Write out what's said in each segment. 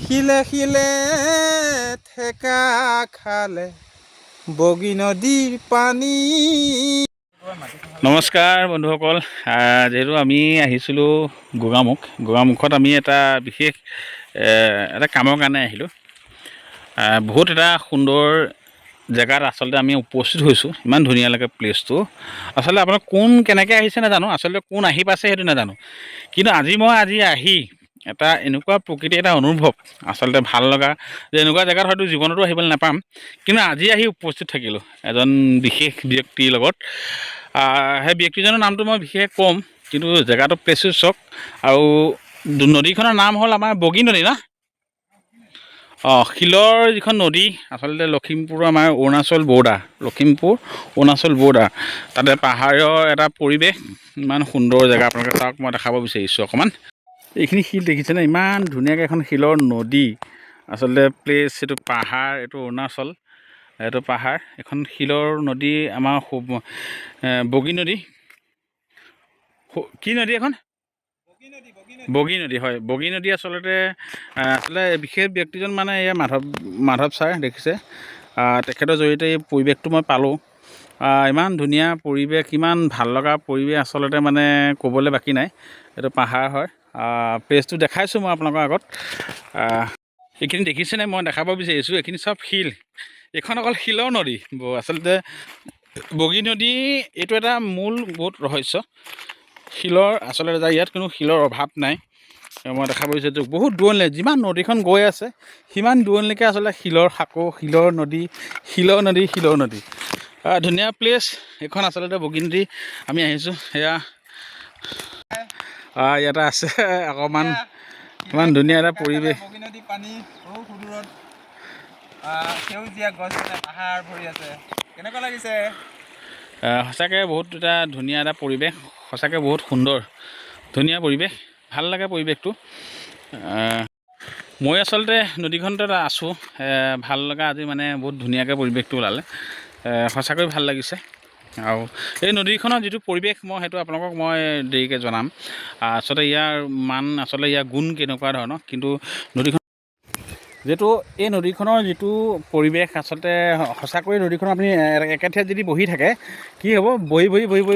শিলে শিলে ঠেকা খালে বগী নদীৰ পানী। নমস্কাৰ বন্ধুসকল, যিহেতু আমি আহিছিলোঁ গোগামুখত আমি এটা বিশেষ এটা কামৰ কাৰণে আহিলোঁ। বহুত এটা সুন্দৰ জেগাত আচলতে আমি উপস্থিত হৈছোঁ। ইমান ধুনীয়া লাগে প্লেচটো। আচলতে আপোনাক কোন কেনেকৈ আহিছে নাজানো, আচলতে কোন আহি পাইছে সেইটো নাজানো, কিন্তু আজি আহি এটা এনেকুৱা প্ৰকৃতিৰ এটা অনুভৱ আচলতে ভাল লগা যে এনেকুৱা জেগাত হয়তো জীৱনতো আহিবলৈ নাপাম, কিন্তু আজি আহি উপস্থিত থাকিলোঁ এজন বিশেষ ব্যক্তিৰ লগত। সেই ব্যক্তিজনৰ নামটো মই বিশেষ ক'ম, কিন্তু জেগাটো প্লেচটো চাওক। আৰু নদীখনৰ নাম হ'ল আমাৰ বগী নদী না। শিলৰ যিখন নদী আচলতে লখিমপুৰ আমাৰ অৰুণাচল বৰ্ডাৰ, তাতে পাহাৰৰ এটা পৰিৱেশ, ইমান সুন্দৰ জেগা। আপোনালোকে চাওক, মই দেখাব বিচাৰিছোঁ অকণমান। এইখিনি শিল দেখিছেনে? ইমান ধুনীয়াকৈ এখন শিলৰ নদী, আচলতে প্লেচ এইটো পাহাৰ, এইটো অৰুণাচল, এইটো পাহাৰ, এখন শিলৰ নদী আমাৰ বগী নদী। কি নদী এখন? বগী নদী, হয় বগী নদী। আচলতে বিশেষ ব্যক্তিজন মানে এয়া মাধৱ ছাৰ দেখিছে, তেখেতৰ জৰিয়তে এই পৰিৱেশটো মই পালোঁ। ইমান ধুনীয়া পৰিৱেশ, ইমান ভাল লগা পৰিৱেশ, আচলতে মানে ক'বলৈ বাকী নাই। এইটো পাহাৰ হয়। প্লেচটো দেখাইছোঁ মই আপোনালোকৰ আগত। এইখিনি দেখিছেনে? মই দেখাব বিচাৰিছোঁ এইখিনি চব শিল। এইখন অকল শিলৰ নদী। আচলতে বগী নদী এইটো এটা মূল বহুত ৰহস্য শিলৰ। আচলতে ইয়াত কোনো শিলৰ অভাৱ নাই। মই দেখাব বিচাৰিছোঁ বহুত দূৰণলৈ যিমান নদীখন গৈ আছে সিমান দূৰণলৈকে আচলতে শিলৰ সাঁকো, শিলৰ নদী। ধুনীয়া প্লেচ এইখন আচলতে বগী নদী। আমি আহিছোঁ এয়া ইয়াতে আছে অকণমান, ইমান ধুনীয়া এটা পৰিৱেশ। বগী নদী পানী বহু সুদূৰত, সেউজীয়া গছ, পাহাৰ ভৰি আছে। কেনেকুৱা লাগিছে? সঁচাকৈ বহুত এটা ধুনীয়া এটা পৰিৱেশ, সঁচাকৈ বহুত সুন্দৰ ধুনীয়া পৰিৱেশ, ভাল লাগে পৰিৱেশটো। মই আচলতে নদীখনতে আছোঁ, ভাল লগা আজি মানে বহুত ধুনীয়াকৈ পৰিৱেশটো ওলালে, সঁচাকৈ ভাল লাগিছে। আৰু এই নদীখনৰ যিটো পৰিৱেশ মই সেইটো আপোনালোকক মই দেৰিকৈ জনাম। আচলতে ইয়াৰ গুণ কেনেকুৱা ধৰণৰ, কিন্তু এই নদীখনৰ যিটো পৰিৱেশ আচলতে সঁচাকৈ নদীখনত আপুনি একেঠাইত যদি বহি থাকে কি হ'ব, বহি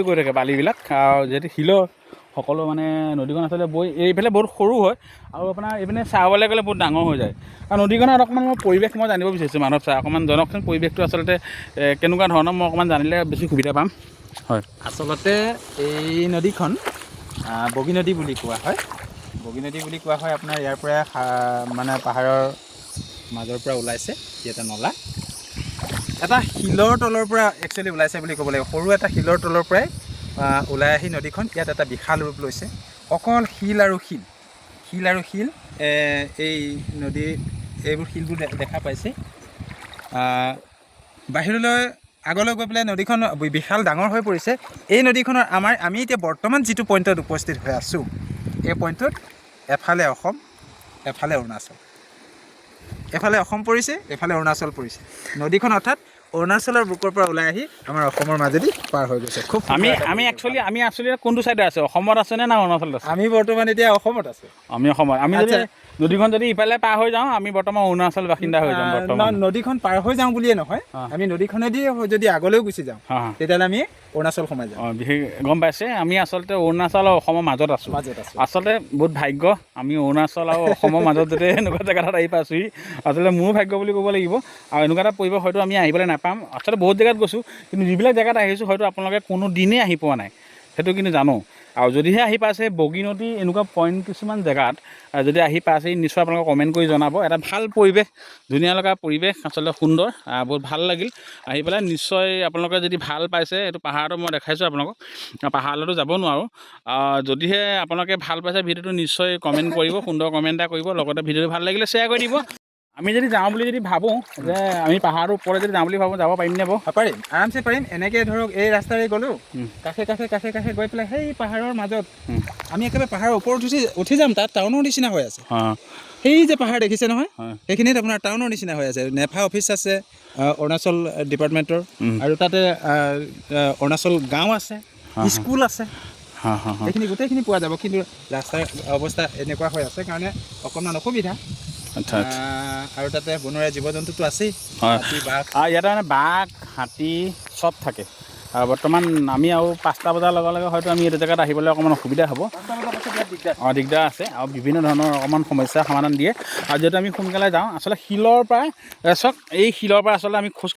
গৈ থাকে বালিবিলাক। আৰু যিহেতু শিলৰ সকলো মানে নদীখন আচলতে এইফালে বহুত সৰু হয়, আৰু আপোনাৰ এইপিনে চাবলৈ গ'লে বহুত ডাঙৰ হৈ যায়। আৰু নদীখনত অকণমান মই পৰিৱেশ মই জানিব বিচাৰিছোঁ। মাধৱ ছাৰ অকণমান জনাওকচোন পৰিৱেশটো আচলতে কেনেকুৱা ধৰণৰ, মই অকণমান জানিলে বেছি সুবিধা পাম। হয়, আচলতে এই নদীখন বগী নদী বুলি কোৱা হয়। আপোনাৰ ইয়াৰ পৰা মানে পাহাৰৰ মাজৰ পৰা ওলাইছে এটা নলা, এটা শিলৰ তলৰ পৰা একচুৱেলি ওলাইছে বুলি ক'ব লাগিব। সৰু এটা শিলৰ তলৰ পৰাই ওলাই আহি নদীখন ইয়াত এটা বিশাল ৰূপ লৈছে। অকল শিল আৰু শিল। এই এইবোৰ শিলবোৰ দেখা পাইছে। বাহিৰলৈ আগলৈ গৈ পেলাই নদীখন বিশাল ডাঙৰ হৈ পৰিছে। এই নদীখনৰ আমি এতিয়া বৰ্তমান যিটো পইণ্টত উপস্থিত হৈ আছোঁ, এই পইণ্টটোত এফালে অসম, এফালে অসম পৰিছে, এফালে অৰুণাচল পৰিছে। নদীখন অৰ্থাৎ অৰুণাচলৰ বুকৰ পৰা ওলাই আহি আমাৰ অসমৰ মাজেদি পাৰ হৈ গৈছে। খুব আমি একচুৱেলি কোনটো চাইডে আছে, অসমত আছে নে অৰুণাচলত আছে? আমি বৰ্তমান এতিয়া অসমত আছোঁ। আমি যদি নদীখন যদি ইফালে পাৰ হৈ যাওঁ, আমি বৰ্তমান অৰুণাচল বাসিন্দা হৈ যাম বৰ্তমান। নদীখন পাৰ হৈ যাওঁ বুলিয়ে নহয়, আমি নদীখনেদি যদি আগলৈও গুচি যাওঁ তেতিয়াহ'লে আমি অৰুণাচল সোমাই যাওঁ। বিশেষ গম পাইছে, আমি আচলতে অৰুণাচল আৰু অসমৰ মাজত আছোঁ। আচলতে বহুত ভাগ্য, আমি অৰুণাচল আৰু অসমৰ মাজত যাতে এনেকুৱা জেগা এটাত আহি পাইছোঁহি। আচলতে মোৰো ভাগ্য বুলি ক'ব লাগিব। আৰু এনেকুৱা এটা পৰিৱেশ হয়তো আমি আহিবলৈ নাপাম। আচলতে বহুত জেগাত গৈছোঁ, কিন্তু যিবিলাক জেগাত আহিছোঁ হয়তো আপোনালোকে কোনো দিনেই আহি পোৱা নাই, সেইটো কিন্তু জানো। আৰু যদিহে আহি পাইছে বগী নদী এনেকুৱা পইণ্ট কিছুমান জেগাত যদি আহি পাইছে, নিশ্চয় আপোনালোকে কমেণ্ট কৰি জনাব। এটা ভাল পৰিৱেশ, ধুনীয়া লগা পৰিৱেশ, আচলতে সুন্দৰ, বহুত ভাল লাগিল আহি পেলাই। নিশ্চয় আপোনালোকে যদি ভাল পাইছে, এইটো পাহাৰটো মই দেখাইছোঁ আপোনালোকক, পাহাৰলৈতো যাব নোৱাৰোঁ। যদিহে আপোনালোকে ভাল পাইছে ভিডিঅ'টো, নিশ্চয় কমেণ্ট কৰিব, সুন্দৰ কমেণ্ট এটা কৰিব, লগতে ভিডিঅ'টো ভাল লাগিলে শ্বেয়াৰ কৰি দিব। আমি যদি যাওঁ বুলি ভাবোঁ যে আমি পাহাৰৰ ওপৰত যদি যাওঁ বুলি ভাবোঁ, যাব পাৰিম নে বাৰু? পাৰিম, আৰামছে পাৰিম। এনেকৈ ধৰক এই ৰাস্তাৰে গ'লোঁ, কাষে গৈ পেলাই সেই পাহাৰৰ মাজত আমি একেবাৰে পাহাৰৰ ওপৰত উঠি যাম। তাত টাউনৰ নিচিনা হৈ আছে। সেই যে পাহাৰ দেখিছে নহয়, সেইখিনিত আপোনাৰ টাউনৰ নিচিনা হৈ আছে। নেফা অফিচ আছে অৰুণাচল ডিপাৰ্টমেণ্টৰ, আৰু তাতে অৰুণাচল গাঁও আছে, স্কুল আছে, এইখিনি গোটেইখিনি পোৱা যাব। কিন্তু ৰাস্তাৰ অৱস্থা এনেকুৱা হৈ আছে কাৰণে অকণমান অসুবিধা। আচ্ছা আচ্ছা আৰু তাতে বনৰীয়া জীৱ জন্তুটো আছেই হয় হাতী বাঘ ইয়াতে মানে বাঘ হাতী চব থাকে বৰ্তমান আমি আৰু 5টা বজাৰ লগে লগে হয়তো আমি এইটো জেগাত আহিবলৈ অকণমান অসুবিধা হ'ব দিগদাৰ আছে আৰু বিভিন্ন ধৰণৰ অকণমান সমস্যাৰ সমাধান দিয়ে আৰু যিহেতু আমি সোনকালে যাওঁ আচলতে শিলৰ পৰা চাওক এই শিলৰ পৰা আচলতে আমি খোজ